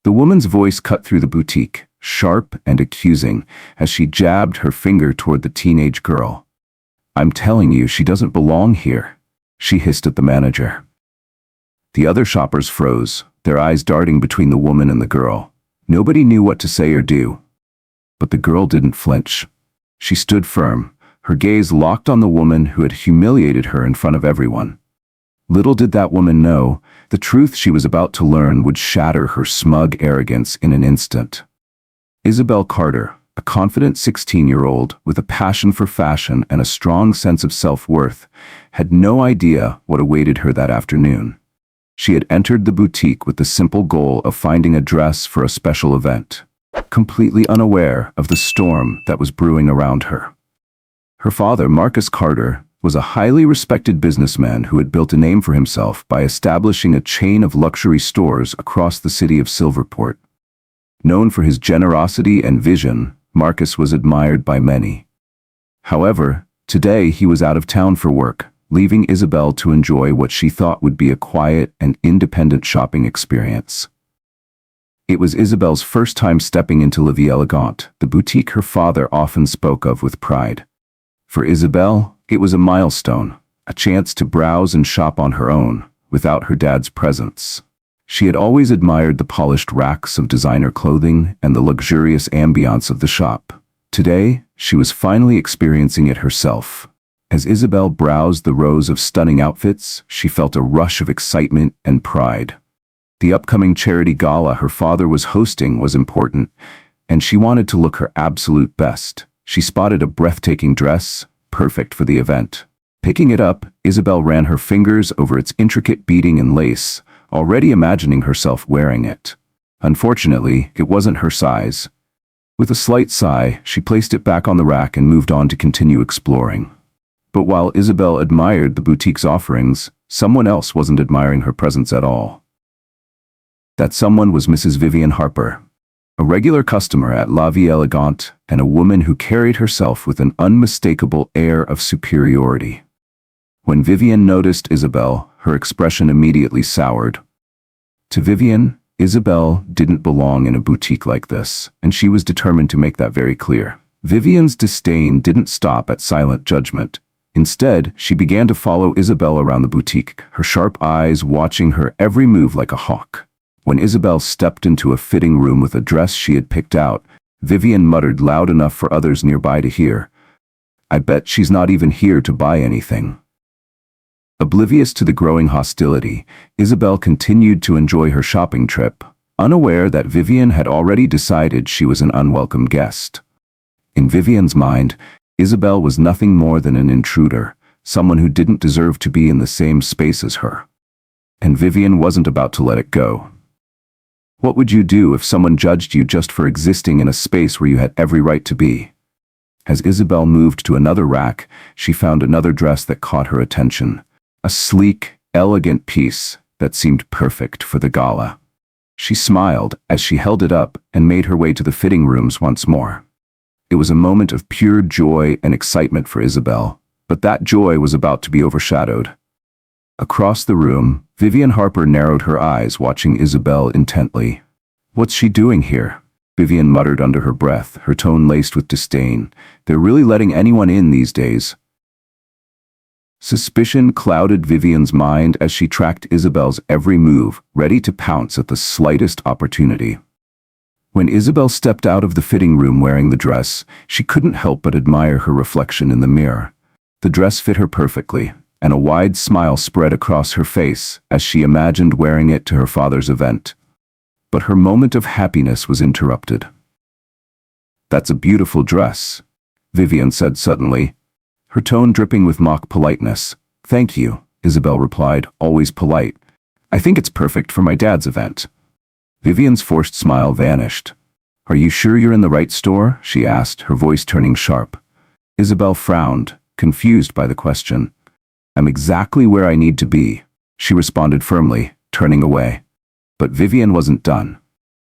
The woman's voice cut through the boutique, sharp and accusing, as she jabbed her finger toward the teenage girl. "I'm telling you, she doesn't belong here," she hissed at the manager. The other shoppers froze, their eyes darting between the woman and the girl. Nobody knew what to say or do. But the girl didn't flinch. She stood firm, her gaze locked on the woman who had humiliated her in front of everyone. Little did that woman know, the truth she was about to learn would shatter her smug arrogance in an instant. Isabel Carter, a confident 16-year-old with a passion for fashion and a strong sense of self-worth, had no idea what awaited her that afternoon. She had entered the boutique with the simple goal of finding a dress for a special event, completely unaware of the storm that was brewing around her. Her father, Marcus Carter, was a highly respected businessman who had built a name for himself by establishing a chain of luxury stores across the city of Silverport. Known for his generosity and vision, Marcus was admired by many. However, today he was out of town for work, leaving Isabel to enjoy what she thought would be a quiet and independent shopping experience. It was Isabel's first time stepping into La Vie Elegante, the boutique her father often spoke of with pride. For Isabel, it was a milestone, a chance to browse and shop on her own, without her dad's presence. She had always admired the polished racks of designer clothing and the luxurious ambiance of the shop. Today, she was finally experiencing it herself. As Isabel browsed the rows of stunning outfits, she felt a rush of excitement and pride. The upcoming charity gala her father was hosting was important, and she wanted to look her absolute best. She spotted a breathtaking dress, perfect for the event. Picking it up, Isabel ran her fingers over its intricate beading and lace, already imagining herself wearing it. Unfortunately, it wasn't her size. With a slight sigh, she placed it back on the rack and moved on to continue exploring. But while Isabel admired the boutique's offerings, someone else wasn't admiring her presence at all. That someone was Mrs. Vivian Harper, a regular customer at La Vie Elegante and a woman who carried herself with an unmistakable air of superiority. When Vivian noticed Isabel, her expression immediately soured. To Vivian, Isabel didn't belong in a boutique like this, and she was determined to make that very clear. Vivian's disdain didn't stop at silent judgment. Instead, she began to follow Isabel around the boutique, her sharp eyes watching her every move like a hawk. When Isabel stepped into a fitting room with a dress she had picked out, Vivian muttered loud enough for others nearby to hear, "I bet she's not even here to buy anything." Oblivious to the growing hostility, Isabel continued to enjoy her shopping trip, unaware that Vivian had already decided she was an unwelcome guest. In Vivian's mind, Isabel was nothing more than an intruder, someone who didn't deserve to be in the same space as her. And Vivian wasn't about to let it go. What would you do if someone judged you just for existing in a space where you had every right to be? As Isabel moved to another rack, she found another dress that caught her attention. A sleek, elegant piece that seemed perfect for the gala. She smiled as she held it up and made her way to the fitting rooms once more. It was a moment of pure joy and excitement for Isabel, but that joy was about to be overshadowed. Across the room, Vivian Harper narrowed her eyes, watching Isabel intently. "What's she doing here?" Vivian muttered under her breath, her tone laced with disdain. "They're really letting anyone in these days." Suspicion clouded Vivian's mind as she tracked Isabel's every move, ready to pounce at the slightest opportunity. When Isabel stepped out of the fitting room wearing the dress, she couldn't help but admire her reflection in the mirror. The dress fit her perfectly, and a wide smile spread across her face as she imagined wearing it to her father's event. But her moment of happiness was interrupted. "That's a beautiful dress," Vivian said suddenly, her tone dripping with mock politeness. "Thank you," Isabel replied, always polite. "I think it's perfect for my dad's event." Vivian's forced smile vanished. "Are you sure you're in the right store?" she asked, her voice turning sharp. Isabel frowned, confused by the question. "I'm exactly where I need to be," she responded firmly, turning away. But Vivian wasn't done.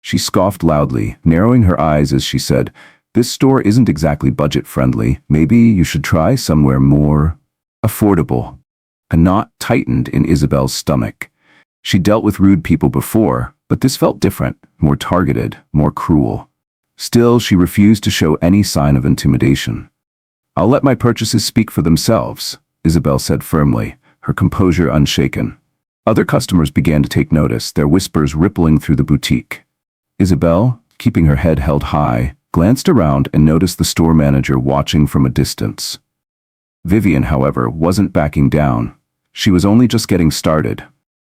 She scoffed loudly, narrowing her eyes as she said, "This store isn't exactly budget-friendly. Maybe you should try somewhere more affordable." A knot tightened in Isabel's stomach. She dealt with rude people before, But this felt different, more targeted, more cruel. Still, she refused to show any sign of intimidation. "I'll let my purchases speak for themselves," Isabel said firmly, her composure unshaken. Other customers began to take notice, their whispers rippling through the boutique. Isabel, keeping her head held high, glanced around and noticed the store manager watching from a distance. Vivian, however, wasn't backing down. She was only just getting started.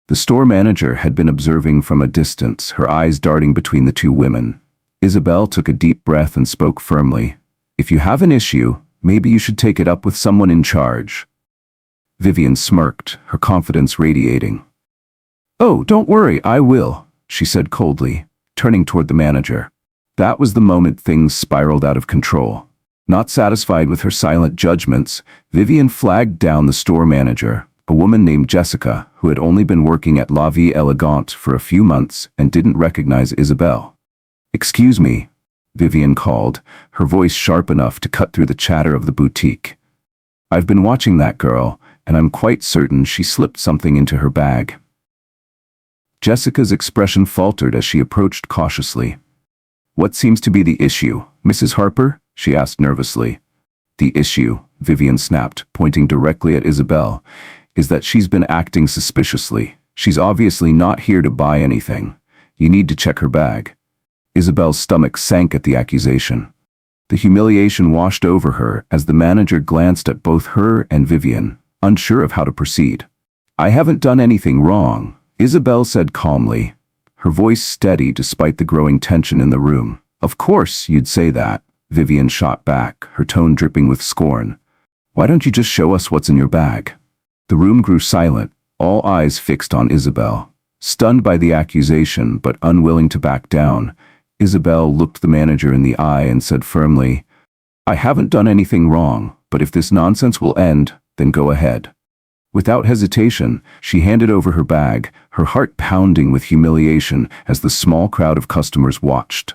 The store manager had been observing from a distance, her eyes darting between the two women. Isabel took a deep breath and spoke firmly. "If you have an issue, maybe you should take it up with someone in charge." Vivian smirked, her confidence radiating. "Oh, don't worry, I will," she said coldly, turning toward the manager. That was the moment things spiraled out of control. Not satisfied with her silent judgments, Vivian flagged down the store manager, a woman named Jessica, who had only been working at La Vie Elegante for a few months and didn't recognize Isabel. "Excuse me," Vivian called, her voice sharp enough to cut through the chatter of the boutique. "I've been watching that girl, and I'm quite certain she slipped something into her bag." Jessica's expression faltered as she approached cautiously. "What seems to be the issue, Mrs. Harper?" she asked nervously. "The issue," Vivian snapped, pointing directly at Isabel, "is that she's been acting suspiciously. She's obviously not here to buy anything. You need to check her bag." Isabel's stomach sank at the accusation. The humiliation washed over her as the manager glanced at both her and Vivian, unsure of how to proceed. "I haven't done anything wrong," Isabel said calmly, her voice steady despite the growing tension in the room. "Of course you'd say that," Vivian shot back, her tone dripping with scorn. "Why don't you just show us what's in your bag?" The room grew silent, all eyes fixed on Isabel. Stunned by the accusation but unwilling to back down, Isabel looked the manager in the eye and said firmly, "I haven't done anything wrong, but if this nonsense will end, then go ahead." Without hesitation, she handed over her bag, her heart pounding with humiliation as the small crowd of customers watched.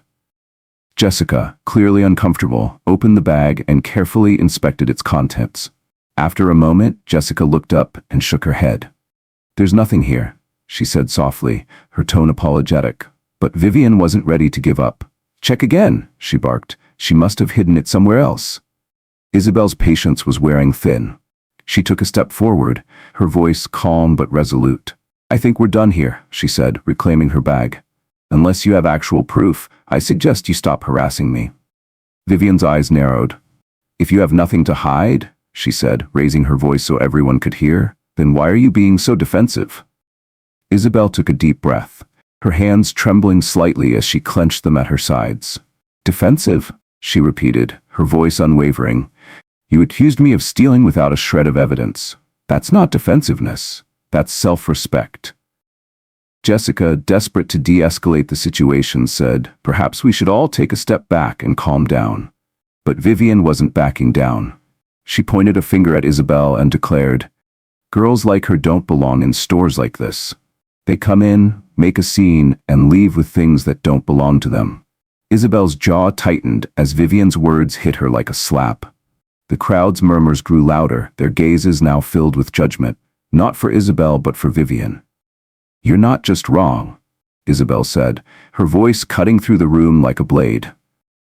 Jessica, clearly uncomfortable, opened the bag and carefully inspected its contents. After a moment, Jessica looked up and shook her head. "There's nothing here," she said softly, her tone apologetic. But Vivian wasn't ready to give up. "Check again," she barked. "She must have hidden it somewhere else." Isabel's patience was wearing thin. She took a step forward, her voice calm but resolute. "I think we're done here," she said, reclaiming her bag. "Unless you have actual proof, I suggest you stop harassing me." Vivian's eyes narrowed. "If you have nothing to hide," she said, raising her voice so everyone could hear, "then why are you being so defensive?" Isabel took a deep breath, her hands trembling slightly as she clenched them at her sides. "Defensive?" she repeated, her voice unwavering. "You accused me of stealing without a shred of evidence. That's not defensiveness. That's self-respect." Jessica, desperate to de-escalate the situation, said, "Perhaps we should all take a step back and calm down." But Vivian wasn't backing down. She pointed a finger at Isabel and declared, "Girls like her don't belong in stores like this. They come in, make a scene, and leave with things that don't belong to them." Isabel's jaw tightened as Vivian's words hit her like a slap. The crowd's murmurs grew louder, their gazes now filled with judgment, not for Isabel but for Vivian. "You're not just wrong," Isabel said, her voice cutting through the room like a blade.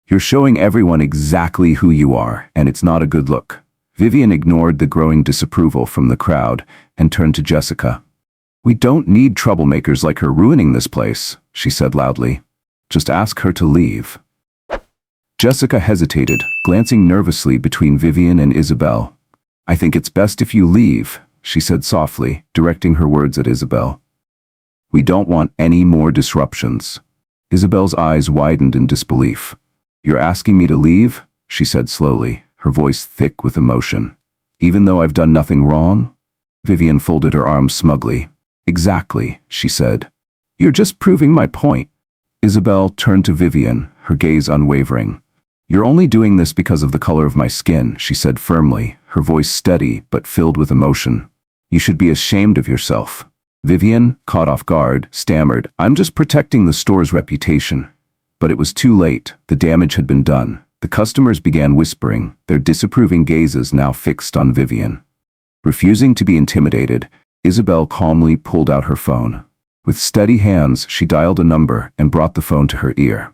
"You're showing everyone exactly who you are, and it's not a good look." Vivian ignored the growing disapproval from the crowd and turned to Jessica. "We don't need troublemakers like her ruining this place," she said loudly. "Just ask her to leave." Jessica hesitated, glancing nervously between Vivian and Isabel. "I think it's best if you leave," she said softly, directing her words at Isabel. "We don't want any more disruptions." Isabel's eyes widened in disbelief. "You're asking me to leave?" she said slowly, her voice thick with emotion. "Even though I've done nothing wrong?" Vivian folded her arms smugly. "Exactly," she said. "You're just proving my point." Isabel turned to Vivian, her gaze unwavering. "You're only doing this because of the color of my skin," she said firmly, her voice steady but filled with emotion. "You should be ashamed of yourself." Vivian, caught off guard, stammered, "I'm just protecting the store's reputation." But it was too late. The damage had been done. The customers began whispering, their disapproving gazes now fixed on Vivian. Refusing to be intimidated, Isabel calmly pulled out her phone. With steady hands, she dialed a number and brought the phone to her ear.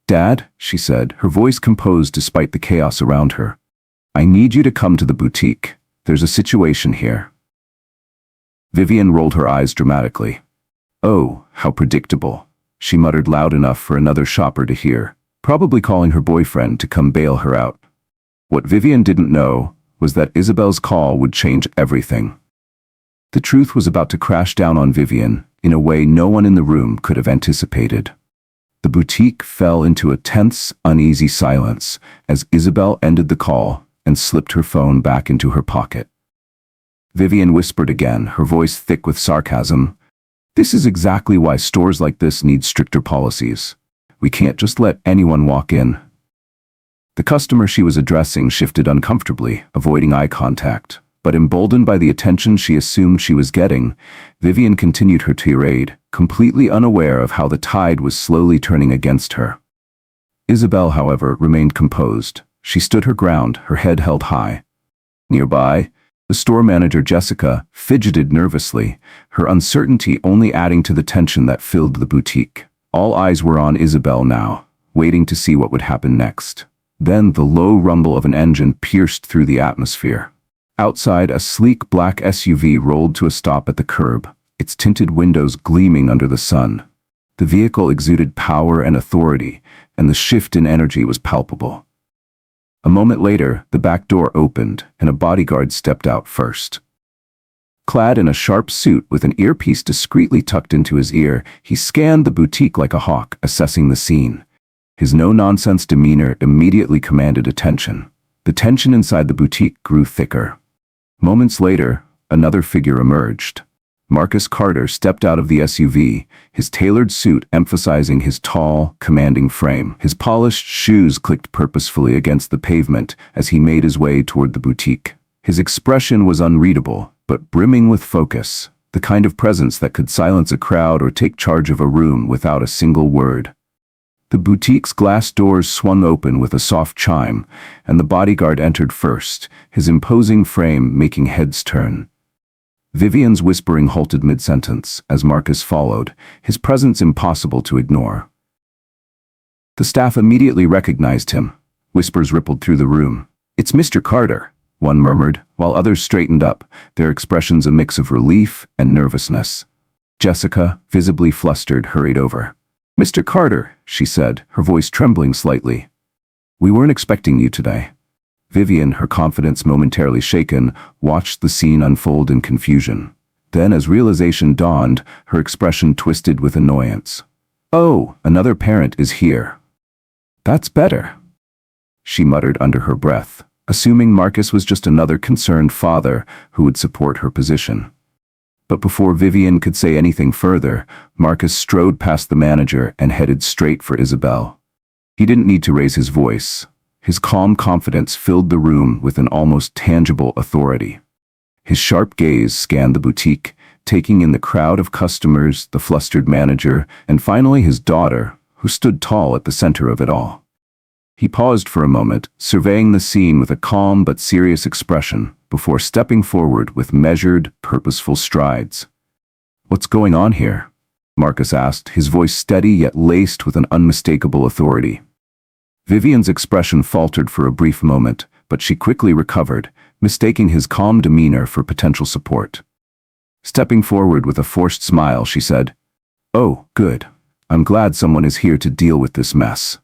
"Dad," she said, her voice composed despite the chaos around her. "I need you to come to the boutique. There's a situation here." Vivian rolled her eyes dramatically. "Oh, how predictable," she muttered loud enough for another shopper to hear, probably calling her boyfriend to come bail her out. What Vivian didn't know was that Isabel's call would change everything. The truth was about to crash down on Vivian in a way no one in the room could have anticipated. The boutique fell into a tense, uneasy silence as Isabel ended the call and slipped her phone back into her pocket. Vivian whispered again, her voice thick with sarcasm. "This is exactly why stores like this need stricter policies. We can't just let anyone walk in." The customer she was addressing shifted uncomfortably, avoiding eye contact, but emboldened by the attention she assumed she was getting, Vivian continued her tirade, completely unaware of how the tide was slowly turning against her. Isabel, however, remained composed. She stood her ground, her head held high. Nearby, the store manager Jessica fidgeted nervously, her uncertainty only adding to the tension that filled the boutique. All eyes were on Isabel now, waiting to see what would happen next. Then the low rumble of an engine pierced through the atmosphere. Outside, a sleek black SUV rolled to a stop at the curb, its tinted windows gleaming under the sun. The vehicle exuded power and authority, and the shift in energy was palpable. A moment later, the back door opened, and a bodyguard stepped out first. Clad in a sharp suit with an earpiece discreetly tucked into his ear, he scanned the boutique like a hawk, assessing the scene. His no-nonsense demeanor immediately commanded attention. The tension inside the boutique grew thicker. Moments later, another figure emerged. Marcus Carter stepped out of the SUV, his tailored suit emphasizing his tall, commanding frame. His polished shoes clicked purposefully against the pavement as he made his way toward the boutique. His expression was unreadable, but brimming with focus, the kind of presence that could silence a crowd or take charge of a room without a single word. The boutique's glass doors swung open with a soft chime, and the bodyguard entered first, his imposing frame making heads turn. Vivian's whispering halted mid-sentence as Marcus followed, his presence impossible to ignore. The staff immediately recognized him. Whispers rippled through the room. "It's Mr. Carter," one murmured, while others straightened up, their expressions a mix of relief and nervousness. Jessica, visibly flustered, hurried over. "Mr. Carter," she said, her voice trembling slightly. "We weren't expecting you today." Vivian, her confidence momentarily shaken, watched the scene unfold in confusion. Then, as realization dawned, her expression twisted with annoyance. "Oh, another parent is here. That's better," she muttered under her breath, assuming Marcus was just another concerned father who would support her position. But before Vivian could say anything further, Marcus strode past the manager and headed straight for Isabel. He didn't need to raise his voice. His calm confidence filled the room with an almost tangible authority. His sharp gaze scanned the boutique, taking in the crowd of customers, the flustered manager, and finally his daughter, who stood tall at the center of it all. He paused for a moment, surveying the scene with a calm but serious expression, before stepping forward with measured, purposeful strides. "What's going on here?" Marcus asked, his voice steady yet laced with an unmistakable authority. Vivian's expression faltered for a brief moment, but she quickly recovered, mistaking his calm demeanor for potential support. Stepping forward with a forced smile, she said, "Oh, good. I'm glad someone is here to deal with this mess.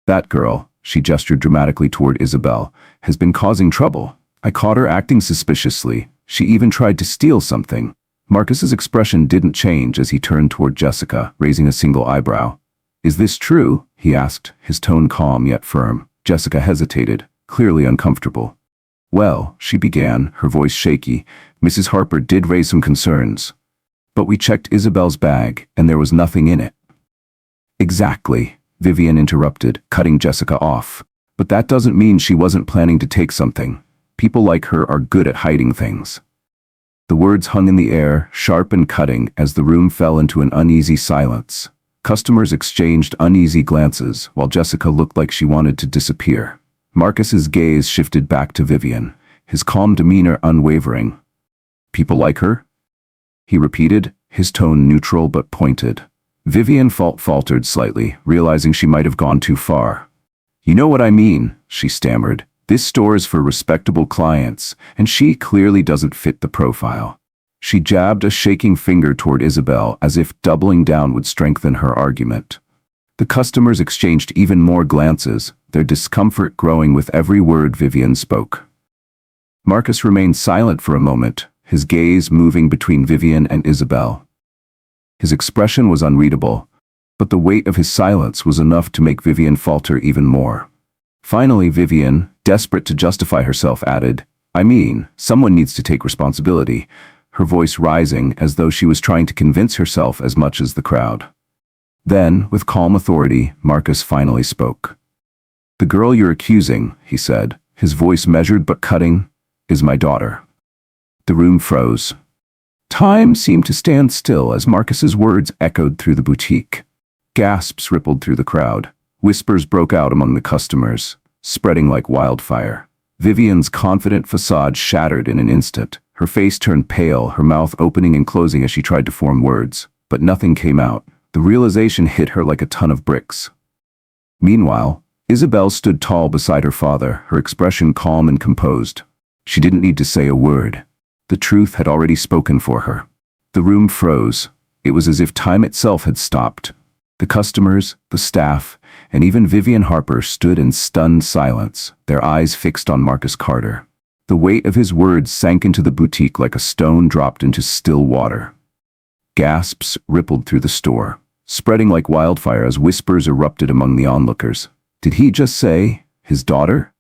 That girl," she gestured dramatically toward Isabel, "has been causing trouble. I caught her acting suspiciously. She even tried to steal something." Marcus's expression didn't change as he turned toward Jessica, raising a single eyebrow. "Is this true?" he asked, his tone calm yet firm. Jessica hesitated, clearly uncomfortable. "Well," she began, her voice shaky, "Mrs. Harper did raise some concerns. But we checked Isabel's bag, and there was nothing in it." "Exactly," Vivian interrupted, cutting Jessica off. "But that doesn't mean she wasn't planning to take something. People like her are good at hiding things." The words hung in the air, sharp and cutting, as the room fell into an uneasy silence. Customers exchanged uneasy glances, while Jessica looked like she wanted to disappear. Marcus's gaze shifted back to Vivian, his calm demeanor unwavering. "People like her?" he repeated, his tone neutral but pointed. Vivian faltered slightly, realizing she might have gone too far. "You know what I mean," she stammered. "This store is for respectable clients, and she clearly doesn't fit the profile." She jabbed a shaking finger toward Isabel as if doubling down would strengthen her argument. The customers exchanged even more glances, their discomfort growing with every word Vivian spoke. Marcus remained silent for a moment, his gaze moving between Vivian and Isabel. His expression was unreadable, but the weight of his silence was enough to make Vivian falter even more. Finally, Vivian, desperate to justify herself, added, "I mean, someone needs to take responsibility," her voice rising as though she was trying to convince herself as much as the crowd. Then, with calm authority, Marcus finally spoke. "The girl you're accusing," he said, his voice measured but cutting, "is my daughter." The room froze. Time seemed to stand still as Marcus's words echoed through the boutique. Gasps rippled through the crowd. Whispers broke out among the customers, spreading like wildfire. Vivian's confident facade shattered in an instant. Her face turned pale, her mouth opening and closing as she tried to form words, but nothing came out. The realization hit her like a ton of bricks. Meanwhile, Isabel stood tall beside her father, her expression calm and composed. She didn't need to say a word. The truth had already spoken for her. The room froze. It was as if time itself had stopped. The customers, the staff, and even Vivian Harper stood in stunned silence, their eyes fixed on Marcus Carter. The weight of his words sank into the boutique like a stone dropped into still water. Gasps rippled through the store, spreading like wildfire as whispers erupted among the onlookers. Did he just say, his daughter?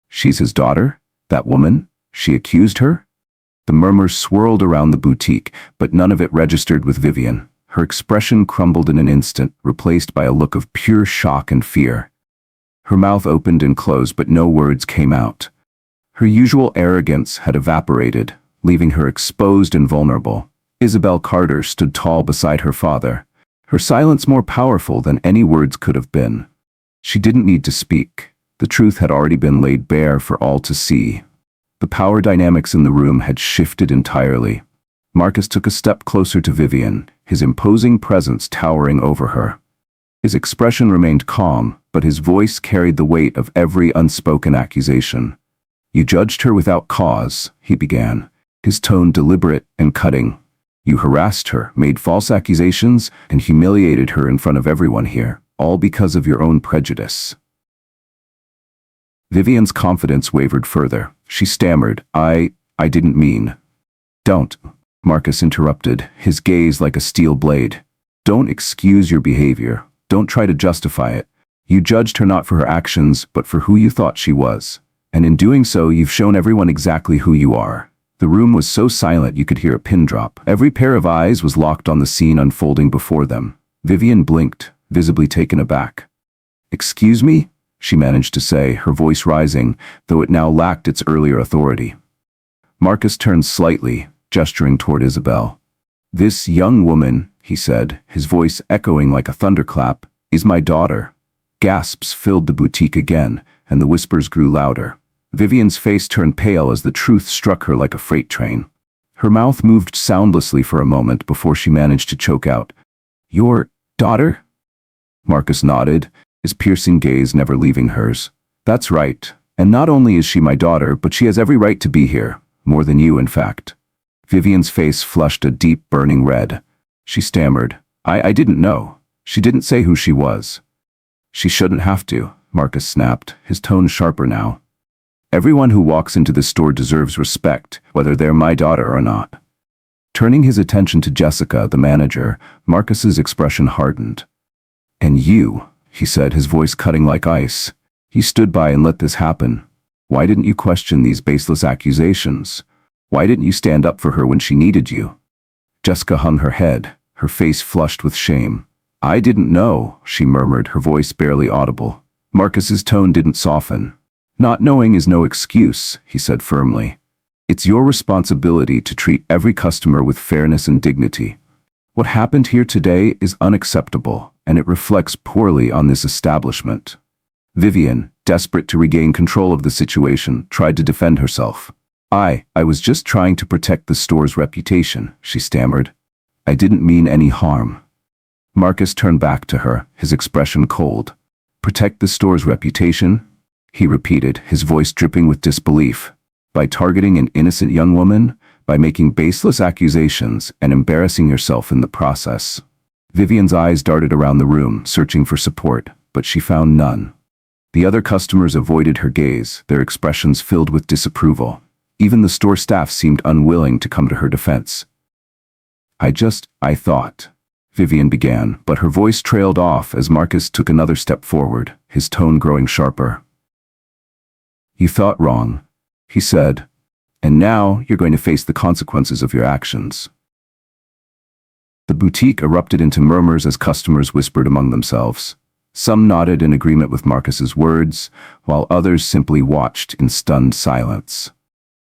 She's his daughter? That woman? She accused her? The murmurs swirled around the boutique, but none of it registered with Vivian. Her expression crumbled in an instant, replaced by a look of pure shock and fear. Her mouth opened and closed, but no words came out. Her usual arrogance had evaporated, leaving her exposed and vulnerable. Isabel Carter stood tall beside her father, her silence more powerful than any words could have been. She didn't need to speak. The truth had already been laid bare for all to see. The power dynamics in the room had shifted entirely. Marcus took a step closer to Vivian, his imposing presence towering over her. His expression remained calm, but his voice carried the weight of every unspoken accusation. "You judged her without cause," he began, his tone deliberate and cutting. "You harassed her, made false accusations, and humiliated her in front of everyone here, all because of your own prejudice." Vivian's confidence wavered further. She stammered, I didn't mean." "Don't," Marcus interrupted, his gaze like a steel blade. "Don't excuse your behavior. Don't try to justify it. You judged her not for her actions, but for who you thought she was. And in doing so, you've shown everyone exactly who you are." The room was so silent you could hear a pin drop. Every pair of eyes was locked on the scene unfolding before them. Vivian blinked, visibly taken aback. "Excuse me?" she managed to say, her voice rising, though it now lacked its earlier authority. Marcus turned slightly, gesturing toward Isabel. "This young woman," he said, his voice echoing like a thunderclap, "is my daughter." Gasps filled the boutique again, and the whispers grew louder. Vivian's face turned pale as the truth struck her like a freight train. Her mouth moved soundlessly for a moment before she managed to choke out, "Your daughter?" Marcus nodded, his piercing gaze never leaving hers. "That's right. And not only is she my daughter, but she has every right to be here. More than you, in fact." Vivian's face flushed a deep, burning red. She stammered, I didn't know. She didn't say who she was." "She shouldn't have to," Marcus snapped, his tone sharper now. "Everyone who walks into this store deserves respect, whether they're my daughter or not." Turning his attention to Jessica, the manager, Marcus's expression hardened. "And you," he said, his voice cutting like ice. "You stood by and let this happen. Why didn't you question these baseless accusations? Why didn't you stand up for her when she needed you?" Jessica hung her head, her face flushed with shame. "I didn't know," she murmured, her voice barely audible. Marcus's tone didn't soften. "Not knowing is no excuse," he said firmly. "It's your responsibility to treat every customer with fairness and dignity. What happened here today is unacceptable, and it reflects poorly on this establishment." Vivian, desperate to regain control of the situation, tried to defend herself. I was just trying to protect the store's reputation, she stammered. I didn't mean any harm. Marcus turned back to her, his expression cold. Protect the store's reputation? He repeated, his voice dripping with disbelief. By targeting an innocent young woman? By making baseless accusations and embarrassing yourself in the process? Vivian's eyes darted around the room, searching for support, but she found none. The other customers avoided her gaze, their expressions filled with disapproval. Even the store staff seemed unwilling to come to her defense. I thought, Vivian began, but her voice trailed off as Marcus took another step forward, his tone growing sharper. You thought wrong, he said, and now you're going to face the consequences of your actions. The boutique erupted into murmurs as customers whispered among themselves. Some nodded in agreement with Marcus's words, while others simply watched in stunned silence.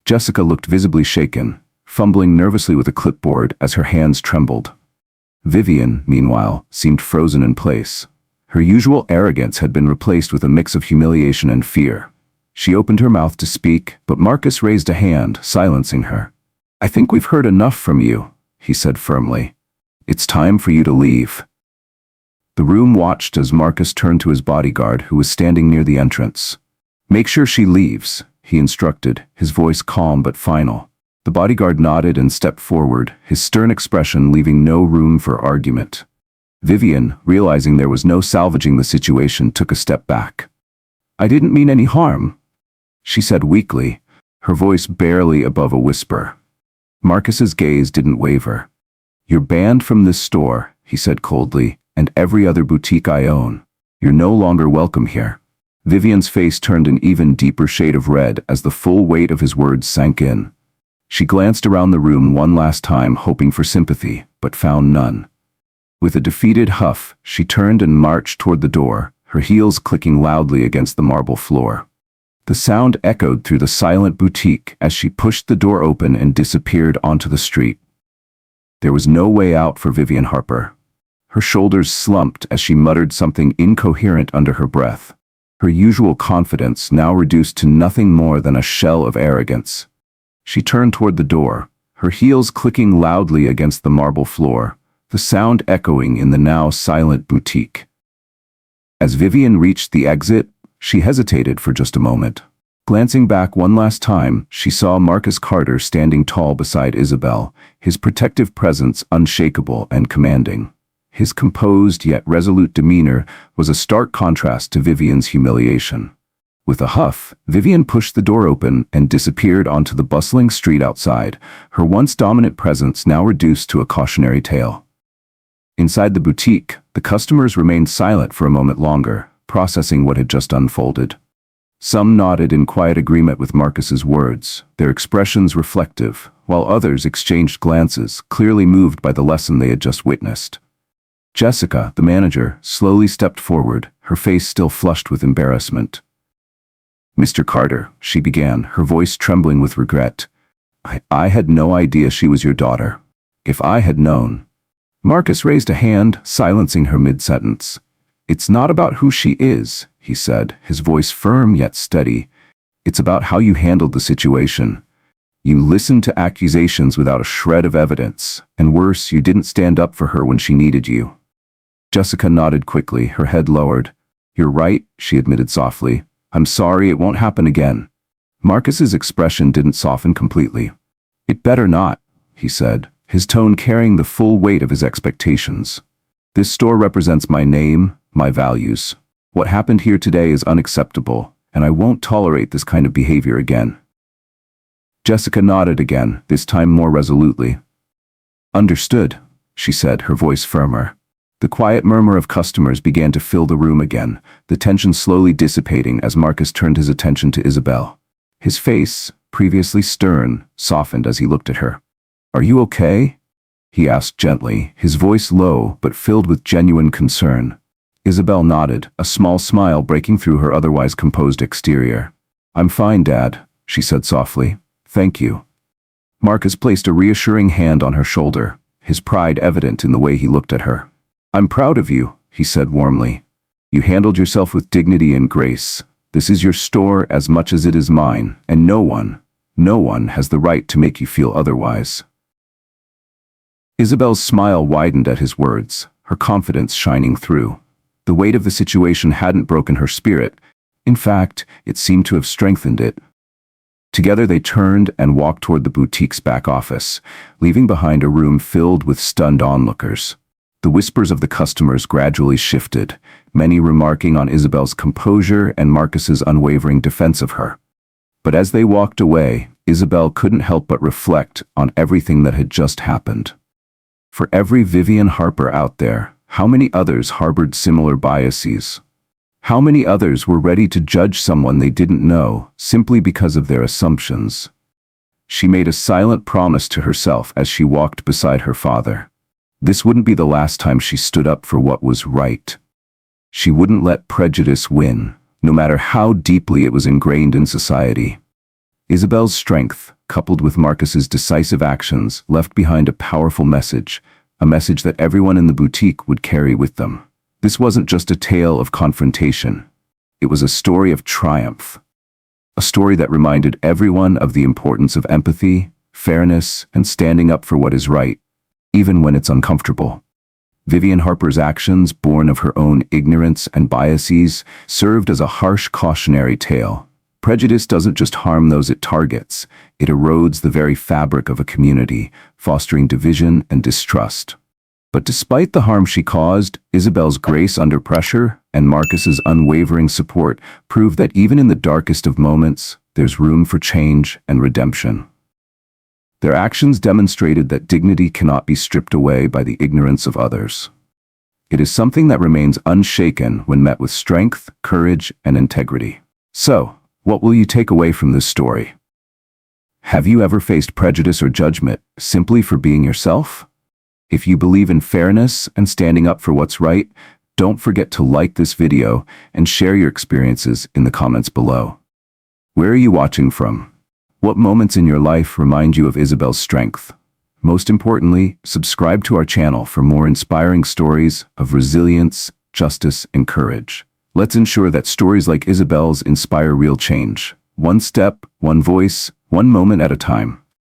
Jessica looked visibly shaken, fumbling nervously with a clipboard as her hands trembled. Vivian, meanwhile, seemed frozen in place. Her usual arrogance had been replaced with a mix of humiliation and fear. She opened her mouth to speak, but Marcus raised a hand, silencing her. I think we've heard enough from you, he said firmly. It's time for you to leave. The room watched as Marcus turned to his bodyguard, who was standing near the entrance. Make sure she leaves, he instructed, his voice calm but final. The bodyguard nodded and stepped forward, his stern expression leaving no room for argument. Vivian, realizing there was no salvaging the situation, took a step back. I didn't mean any harm, she said weakly, her voice barely above a whisper. Marcus's gaze didn't waver. You're banned from this store, he said coldly, and every other boutique I own. You're no longer welcome here. Vivian's face turned an even deeper shade of red as the full weight of his words sank in. She glanced around the room one last time, hoping for sympathy, but found none. With a defeated huff, she turned and marched toward the door, her heels clicking loudly against the marble floor. The sound echoed through the silent boutique as she pushed the door open and disappeared onto the street. There was no way out for Vivian Harper. Her shoulders slumped as she muttered something incoherent under her breath. Her usual confidence now reduced to nothing more than a shell of arrogance. She turned toward the door, her heels clicking loudly against the marble floor, the sound echoing in the now silent boutique. As Vivian reached the exit, she hesitated for just a moment. Glancing back one last time, she saw Marcus Carter standing tall beside Isabel, his protective presence unshakable and commanding. His composed yet resolute demeanor was a stark contrast to Vivian's humiliation. With a huff, Vivian pushed the door open and disappeared onto the bustling street outside, her once dominant presence now reduced to a cautionary tale. Inside the boutique, the customers remained silent for a moment longer, processing what had just unfolded. Some nodded in quiet agreement with Marcus's words, their expressions reflective, while others exchanged glances, clearly moved by the lesson they had just witnessed. Jessica, the manager, slowly stepped forward, her face still flushed with embarrassment. Mr. Carter, she began, her voice trembling with regret. I had no idea she was your daughter. If I had known. Marcus raised a hand, silencing her mid-sentence. It's not about who she is, he said, his voice firm yet steady. It's about how you handled the situation. You listened to accusations without a shred of evidence, and worse, you didn't stand up for her when she needed you. Jessica nodded quickly, her head lowered. You're right, she admitted softly. I'm sorry, it won't happen again. Marcus's expression didn't soften completely. It better not, he said, his tone carrying the full weight of his expectations. This store represents my name, my values. What happened here today is unacceptable, and I won't tolerate this kind of behavior again. Jessica nodded again, this time more resolutely. Understood, she said, her voice firmer. The quiet murmur of customers began to fill the room again, the tension slowly dissipating as Marcus turned his attention to Isabel. His face, previously stern, softened as he looked at her. Are you okay? He asked gently, his voice low but filled with genuine concern. Isabel nodded, a small smile breaking through her otherwise composed exterior. I'm fine, Dad, she said softly. Thank you. Marcus placed a reassuring hand on her shoulder, his pride evident in the way he looked at her. I'm proud of you, he said warmly. You handled yourself with dignity and grace. This is your store as much as it is mine, and no one, No one has the right to make you feel otherwise. Isabel's smile widened at his words, her confidence shining through. The weight of the situation hadn't broken her spirit. In fact, it seemed to have strengthened it. Together they turned and walked toward the boutique's back office, leaving behind a room filled with stunned onlookers. The whispers of the customers gradually shifted, many remarking on Isabel's composure and Marcus's unwavering defense of her. But as they walked away, Isabel couldn't help but reflect on everything that had just happened. For every Vivian Harper out there, how many others harbored similar biases? How many others were ready to judge someone they didn't know simply because of their assumptions? She made a silent promise to herself as she walked beside her father. This wouldn't be the last time she stood up for what was right. She wouldn't let prejudice win, no matter how deeply it was ingrained in society. Isabel's strength, coupled with Marcus's decisive actions, left behind a powerful message, a message that everyone in the boutique would carry with them. This wasn't just a tale of confrontation. It was a story of triumph. A story that reminded everyone of the importance of empathy, fairness, and standing up for what is right, even when it's uncomfortable. Vivian Harper's actions, born of her own ignorance and biases, served as a harsh cautionary tale. Prejudice doesn't just harm those it targets, it erodes the very fabric of a community, fostering division and distrust. But despite the harm she caused, Isabel's grace under pressure and Marcus's unwavering support proved that even in the darkest of moments, there's room for change and redemption. Their actions demonstrated that dignity cannot be stripped away by the ignorance of others. It is something that remains unshaken when met with strength, courage, and integrity. So, what will you take away from this story? Have you ever faced prejudice or judgment simply for being yourself? If you believe in fairness and standing up for what's right, don't forget to like this video and share your experiences in the comments below. Where are you watching from? What moments in your life remind you of Isabel's strength? Most importantly, subscribe to our channel for more inspiring stories of resilience, justice, and courage. Let's ensure that stories like Isabel's inspire real change. One step, one voice, one moment at a time.